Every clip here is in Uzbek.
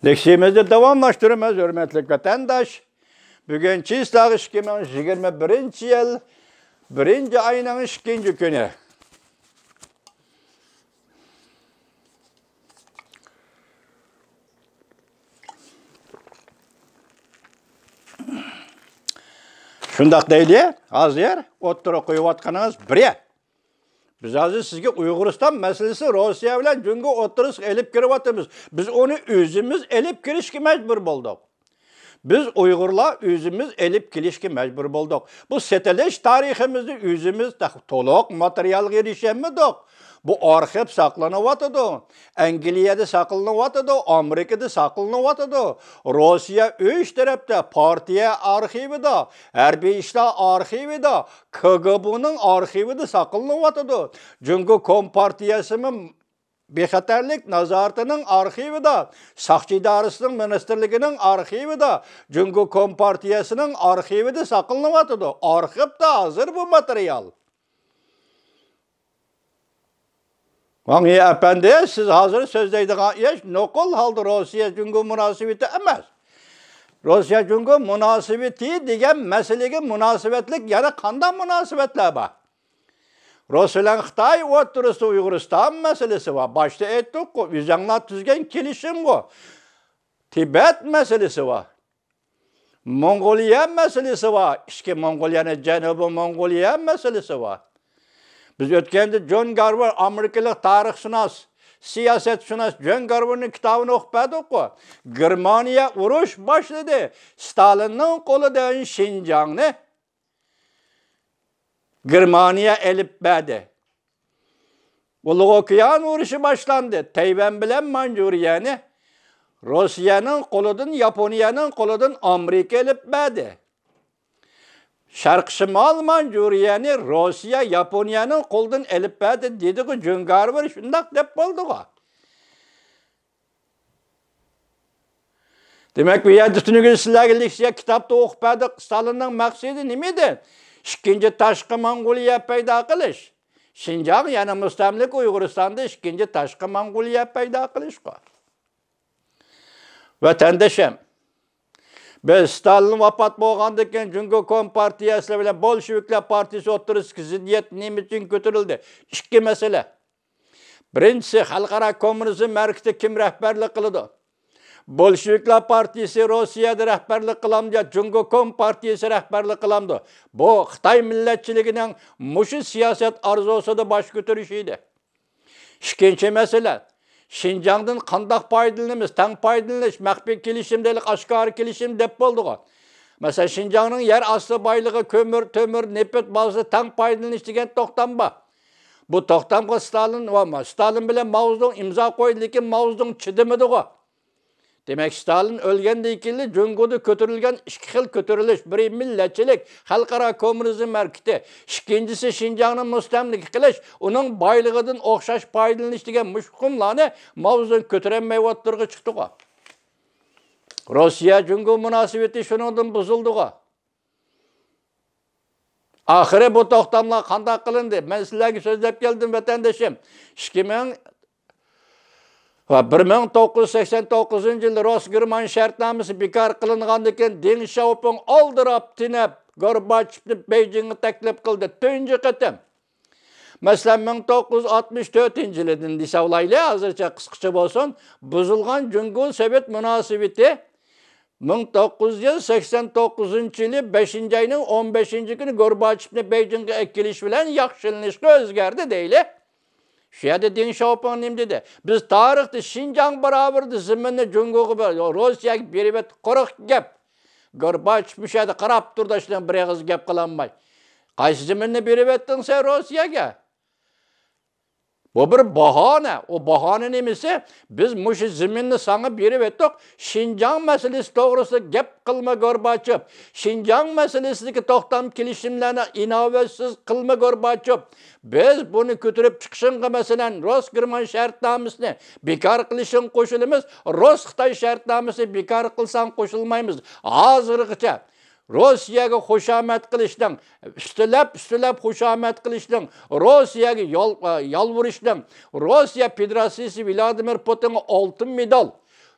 Leksiyemizni davamlaştırımız, hürmetli vatandaş. Bugün Çislak 2021 yıl 1. ayının 2. günü. Şundaq deyli, hazır o'ttirib qo'yayotganimiz biri. Biz hozir sizga Uyg'uriston masalasi Rossiya bilan junga o'tirish elib kiryapmiz. Biz uni o'zimiz elib kirishga majbur bo'ldik. Biz Uyg'urlar o'zimiz elib kelishga majbur bo'ldik. Bu setilish tariximizni o'zimiz to'liq materialga erishamidik. Bu arxiv saqlanyapti. Angliyada saqlanyapti, Amerikada saqlanyapti. Rossiya 3 tarafda partiya arxivida, harbiy ishlar arxivida, KGB'ning arxivida saqlanyapti. Jungo Kompartiyasining bexatarlik nazoratining arxivida, Saqchi idorasining ministerligining arxivida, Jungo Kompartiyasining arxivida saqlanyapti. Arxivda hozir bu material. Hangi efendi, siz hazır sözleydiğiniz iş nokul halde Rusya-Jungo münasebeti emas. Rusya-Jungo münasebeti degen meselege münasebetlik yana qanday münasebetler var? Rusya'nın Xitay o'rtasida Uyg'uriston meselesi var. Başta aytdik, Üzanglar tuzgan kelishim var. Tibet meselesi var. Mongoliya meselesi var. İşte Mongoliya'nın Janubi Mongoliya meselesi var. Biz ötkende John Garver, Amerikalı tarixshunos, siyosatshunos John Garver'ning kitobini o'qidik. Germaniya urush boshladi. Stalinning qo'lidan Xinjiangni Germaniya elib berdi. Ulug' okean urushi boshlandi. Tayvan bilan Manjuriyani Rossiyaning qo'lidan, Yaponiyaning qo'lidan Amerika elib berdi. Şarq Şimal Manjuriyani Rossiya, Yaponiyaning qo'lidan elib berdi dedi-ku John Garver shundaq deb bo'ldi-ku. Demak, bu yerda tunugun sizlarga leksiya kitobda o'qib berdik. Stalinning maqsadi nima edi? Ikkinchi tashqi Mongoliya paydo qilish. Xinjiang yana mustamlik Uyg'uristonda ikkinchi tashqi Mongoliya paydo qilish-ku. Vatandoshim, biz Stalin vafot bo'lgandan keyin Jungo Kompartiyasi bilan Bolsheviklar partiyasi o'rtasidagi ziddiyat nima uchun ko'tarildi? Ikki masala. Birinchisi, xalqaro kommunizm markazi kim rahbarlik qiladi? Bolsheviklar partiyasi Rossiyada rahbarlik qilamdi, Jungo Kompartiyasi rahbarlik qilamdi. Bu Xitoy millatchiligining mushu siyosat arzusida bosh ko'tarish edi. Ikkinchi masala, Xinjiangdan qanday foydalanamiz? Tang foydalanish, maxfiy kelishimdalik, oshkora kelishim deb bo'ldi-ku. Masalan, Xinjiangning yer osti boyligi, ko'mir, temir, neft bazasida tang foydalanish degan to'xtam bor. Bu to'xtamga Stalin bilan Mao Zedong imzo qo'ydi, lekin Mao Zedong chidamadi-ku. Demak, Stalin o'lgandan keyin Jungoda ko'tarilgan ikki xil ko'tarilish, biri millatchilik, xalqaro kommunizm markazi, ikkinchisi Xinjiangni mustamlik qilish, uning boyligidan o'xshash foydalanish degan mushqumlarni Mao Zedong ko'tarolmay o'tirg'i chiqdi-ku. Rossiya-Jungo munosabati shuningdan buzildi-ku. Oxiri bu to'xtamlar qanday qilindi? Men sizlarga so'zlab keldim vatandoshim. 1989 yılda Rus-German shartnomasi bekor qilingandan keyin Deng Xiaoping oldirab tinib Gorbachevni Beijingga taklif qildi. Tunji qatim. Masalan 1964 yildan desavlayli, hozircha qisqacha bo'lsin, buzilgan Jungo Sovet munosabati 1989 yili 5-oyning 15-kuni Gorbachevni Beijingga kelish bilan yaxshilanishga o'zgardi deyli. Şu yerda Deng Xiaoping nima dedi? Biz tarixda Xinjiang barobarida zaminni Jungoga Rossiyaga berib quruq gap. Gorbachev bu yerda qarab turdi, ishdan bir og'iz gap qilinmay. Qaysi zaminni berib etding sen Rossiyaga? Bu bir bahona. O bahona nimasi? Biz mushu zaminni sana berib etdik. Xinjiang masalasi to'g'risida gap qilma Gorbachev. Xinjiang masalasidagi to'xtam kelishimlarni inovatsiz qilma Gorbachev. Biz buni ko'tarib chiqishingga masalan Rus-German shartnomasini bekor qilishing qo'shilamiz. Rus-Xitoy shartnomasini bekor qilsang qo'shilmaymiz. Hozirgacha Rossiyaga xushomat qilishdan, ustilab xushomat qilishdan, Rossiyaga yolvurishdan, Rossiya Federatsiyasi Vladimir Putinga oltin medal,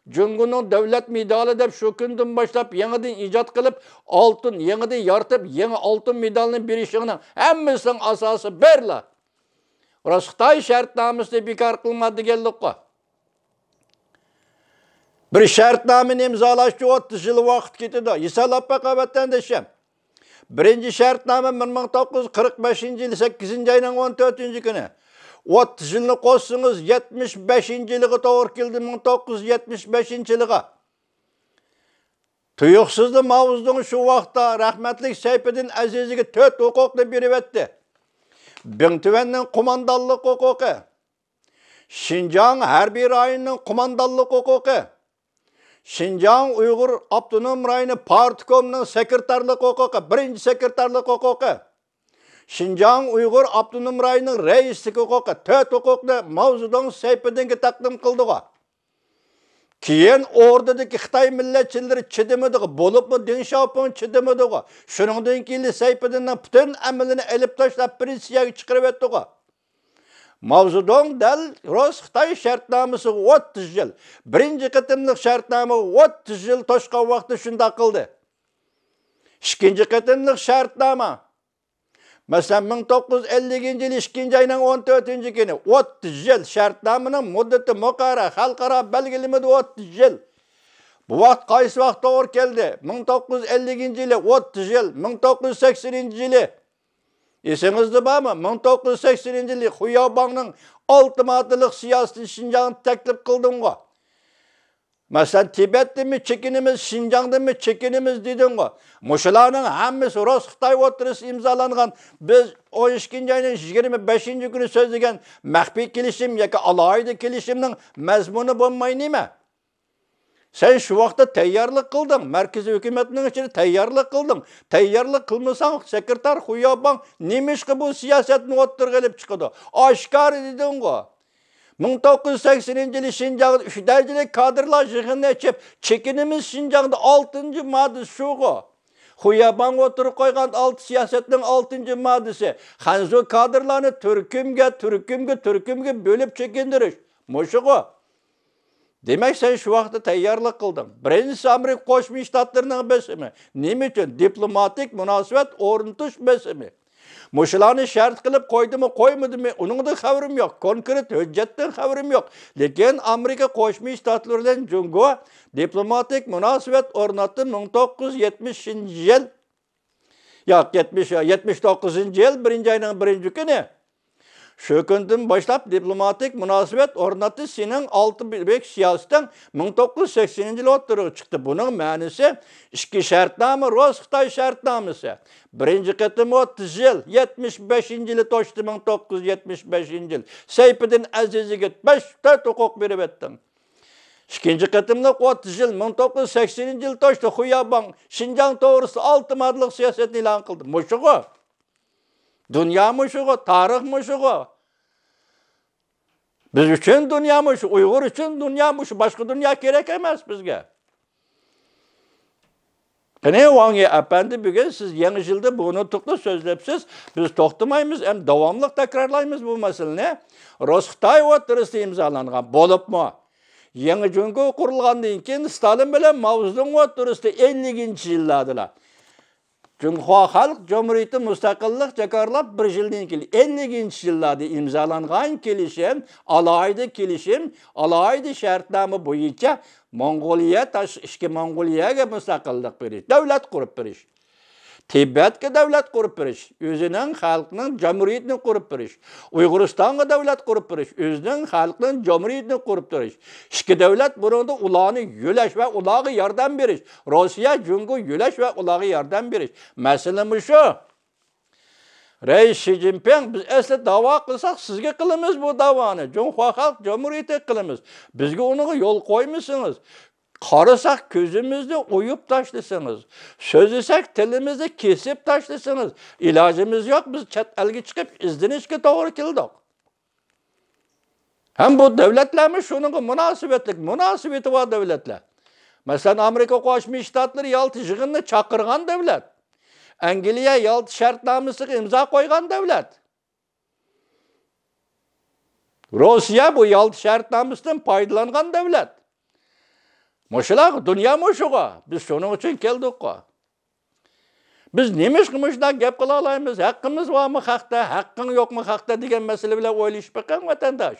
Cungunun devlet medali dep şu günden başlap yeniden icat kılıp altın, yeniden yartıp yeni altın medalini berişinin hemmisinin asası berla. Orası Xitay şartnamasını bekar kılmadı geldik ko. Bir şartnamını imzalaştı 30 yıl vakit gitti da. İsalap bakabetten deşem. Birinci şartnama 1945 yılı 8. ayının 14. günü. 30 yılını koşsunuz 75. yılı doğru geldi 1975. yılıga. Tuyuksuzlu Mavuz'un şu vaxtda rahmetlik Seyfettin Aziz'e 4 hukuklu biri etti. Bintüven'nin kumandallık hukuku. Şincan Harbi Rayı'nın kumandallık hukuku. Şincan Uygur Abdunum Rayı'nın Partikom'nun sekreterlik hukuku. Birinci sekreterlik hukuku. Şincan Uygur Abdunum Rayı'nın reislik hukuku. 4 hukuklu Mavuz'un Seyfettin'e takdim kıldığı. Keyin oradaki Xitay milletçileri çidemediği, bolup mu Deng Xiaoping çidemediği. Şunundan keyin Seyfettin'in bütün emelini elip taşlap Prinsiyaga çıkarıp ettiği. Mao Zedong del Rus Xitay şartnaması 30 yıl. Birinci kıtımlık şartnamı 30 yıl toşkan vakti şunda kıldı. İkinci kıtımlık şartnama. Mesela 1950 yıl 2. ayının 14. günü 30 yıl şartnamının müddeti mukara, halkara belgelemedi 30 yıl. Bu vakt kaysı vakt doğru geldi? 1950 yılı 30 yıl, 1980 yılı. Esinizde var mı? 1980 yılı Xuyabang'ın ultimatılık siyasi Şinjan'ı teklif kıldın o. Mesela Tibet'te mi çekinimiz, Şinjan'da mı çekinimiz dedin o. Muşularının hemmisi Rus Xitay oturusu imzalangan biz 12. ayının 25. günü sözlegen mahfi kelişim yaka alaydı kelişiminin mezmunu bulmayın mi? Sen şu vakta teyyarlık kıldın. Merkezi hükümetinin içine teyyarlık kıldın. Teyyarlık kılmasan sekreter Xuyabang neymiş ki bu siyasetini otur gelip çıkıyordu. Aşkar dedin o. 1980 yılı Şinjan'da üfdercilik kadrlar jığını açıp çekinimiz Şinjan'da 6. maddesi şu o. Xuyabang oturup koygan siyasetin 6. maddesi. Hanzo kadrlarını türkümge bölüp çekindiriş. Muşu o. Demek sen şu vakti teyyarlık kıldın. Birincisi Amerika Koşmuş Ştatlarının besimi. Neymi için? Diplomatik münasebet oruntuş besimi. Muşularını şart kılıp koydu mu koymadı mı? Onun da haberim yok. Konkret hüccetten haberim yok. Lekin Amerika Koşmuş Ştatlarından Cungo diplomatik münasebet ornattı 1970 yıl. Yok 79 yıl 1. ayının 1. günü. Şu günden başlap diplomatik münasebet ornattı senin 6 büyük siyasetten 1980 yıl oturuğa çıktı. Bunun manisi iki şartnamı Rus Xitay şartnaması. Birinci kıtım 30 yıl, 75. yılı toştu 1975 yıl. Seyfettin Aziz'e git 4 hukuk verip ettin. İkinci kıtımlık 30 yıl, 1980 yıl toştu Xuyabang, Şinjan doğrusu 6 maddelik siyasetini ilan kıldı. Muşuğu. Dünya muşuğu, tarih muşuğu. Biz için dünya muşuğu, Uygur için dünya muşuğu. Başka dünya gerekemez bizge. Ne Wang Yi Efendi bugün siz yeni yılda bunu tuklu sözlepsiz. Biz toxtamaymiz, hem davamlıq tekrarlaymiz bu meseleni. Rus Xitay oturusu imzalangan bolup mu? Yeni Cungo kurulgandan keyin Stalin bilen Mao Zedong oturusu 50. yılladılar. Cunhua Halk Cumhuriyeti müstakillik jakarlap 1 yıldan keyin 50. yıllarda imzalangan kelişim, alaydı şartnama boyunca Mongoliya Mongoliyaga müstakillik beriş, devlet kurup beriş. Tibet'e devlet kurup beriş, özünün halkının cumhuriyetini kurup beriş. Uyguristan'a devlet kurup beriş, özünün halkının cumhuriyetini kurup beriş. İki devlet burada ulağını yüleş ve ulağı yardım beriş. Rusya, Cungo yüleş ve ulağı yardım beriş. Meselemiz şu. Reis Xi Jinping biz esli dava kılsak sizge kılımız bu davanı. Cunhua Halk Cumhuriyeti kılımız. Bizge onu yol koymuşsunuz. Karısak gözümüzde uyup taşlısınız. Sözlesek tilimizi kesip taşlısınız. İlacımız yok. Biz çet elgi çıkıp izdenişke doğru kildik. Hem bu devletlerimiz şunun münasebeti var devletler. Mesela Amerika Koşmuş Ştatları yaltı jığını çakırgan devlet. Angliya yaltı şartnaması imza koygan devlet. Rusya bu yaltı şartnamasından paydalangan devlet. Moşular dünya moşuğa. Biz şunun için geldik. Biz nemiş kımışdan gep kıla alayımız. Hakkımız var mı hakta, hakkın yok mu hakta degen mesele bile oylayıp bakan vatandaş.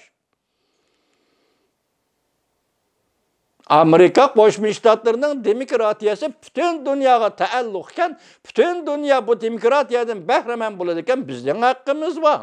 Amerika Qo'shma Shtatlarının demokratiyasi bütün dünyaya taalluqkan, bütün dünya bu demokratiyadan bahramand bo'ladigan bizning haqqimiz var.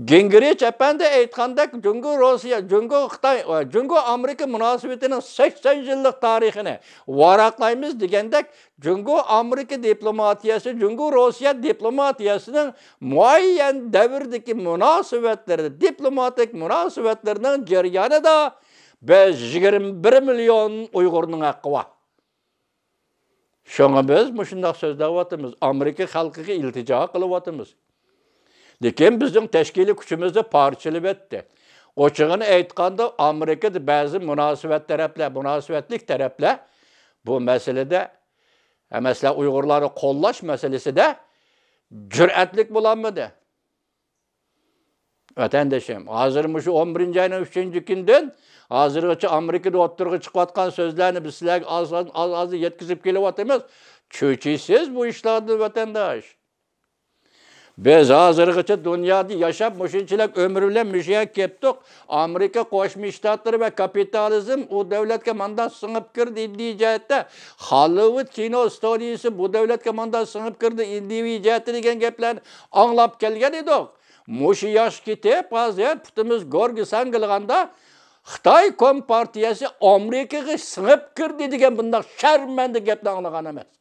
Gingrich efendi aytgandek, Jungo Rossiya, Jungo Xitoy, Jungo Amerika munosabatinin 80 yillik tarixini varaqlaymiz degandek, Jungo Amerika diplomatiyasi, Jungo Rossiya diplomatiyasining muayyan davrdagi munosabatlari, diplomatik munosabatlarining jarayonida biz 21 milyon Uyg'urning haqqi var. Şoňa biz mushundaq so'zlayapmiz. Amerika xalqiga iltijo qilyapmiz. Lekin bizning tashkiliy kuchimizni parchalab etdi. Ochiqini aytganda Amerikada ba'zi munosabatlik taraflar bu masalada, masalan Uyg'urlarni qo'llash masalasida jur'atlik bo'lolmadi. Vatandaşım, hozir shu 11-oyning 3-kundan hozirgacha Amerikada o'ttirg'i chiqayotgan so'zlarni biz sizlarga az yetkazib kelyapmiz. Cho'chisiz bu ishlarni vatandaş. Biz hozirgacha dunyoda yashab, mushunchalik ömür bilan mushayib ketdik. Amerika Qo'shma Shtatlari va kapitalizm u davlatga mandan singib kirdi jihatda. Hollywood kino studiyasi bu davlatga mandan singib kirdi jihatda degan gaplarni anglab kelgan edik. Mushi yosh ketib, hozir putimiz go'rga sangilganda Xitoy Kompartiyasi Amerikaga singib kirdi degan bunday sharmanda gapni anglagan emas.